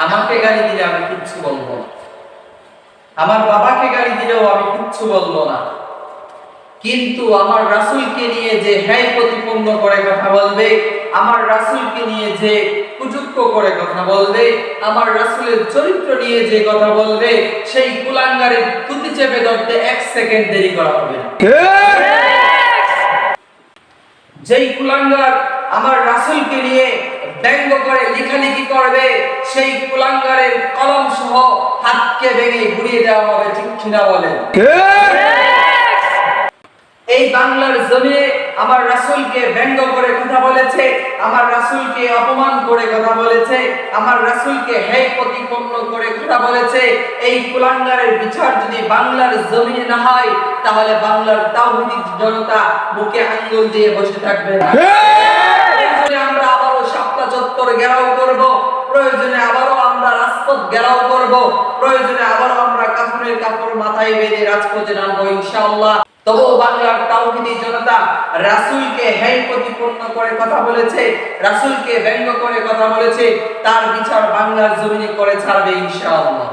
আমাকে গালি দিলে আমি কিচ্ছু বলবো না, আমার বাবাকে গালি দিলেও আমি কিচ্ছু বলবো না, কিন্তু আমার রাসূলকে নিয়ে যে হ্যায় প্রতিপন্ন করে কথা বলবে, আমার রাসূলকে নিয়ে যে কুযুক্ত করে কথা বলবে, আমার রাসূলের চরিত্র নিয়ে যে কথা বলবে, সেই কুলাঙ্গারের তুতি চেপে ধরতে 1 সেকেন্ড দেরি করা হবে না। যেই কুলাঙ্গার আমার রাসূলকে নিয়ে ব্যঙ্গ করে লেখালেখি করবে, সেই কুলাঙ্গারের কলম সহ হাতকে ভেঙে গুড়িয়ে দেওয়া হবে, ঠিক কিনা বলেন? এই বাংলার জমিনে আমার রাসূলকে ব্যঙ্গ করে কথা বলেছে, আমার রাসূলকে অপমান করে কথা বলেছে, আমার রাসূলকে হেয় প্রতিপন্ন করে কথা বলেছে। এই কুলাঙ্গারের বিচার যদি বাংলার জমিনে না হয়, তাহলে বাংলার তাওহীদি জনতা বুকে আঙ্গুল দিয়ে বসে থাকবে না। প্রয়োজনে আমরা আবারও শাপলা চত্বর ঘেরাও করব, প্রয়োজনে আবারও আমরা রাজপথ ঘেরাও করব, প্রয়োজনে আবারও আমরা কাফনের কাপড় মাথায় বেঁধে রাজপথে নামবো ইনশাআল্লাহ। তবুও বাংলার তাওহীদি জনতা রাসূলকে হেয় প্রতিপন্ন করে কথা বলেছে, রাসূলকে ব্যঙ্গ করে কথা বলেছে, তার বিচার বাংলার জমিনে করে ছাড়বে ইনশাআল্লাহ।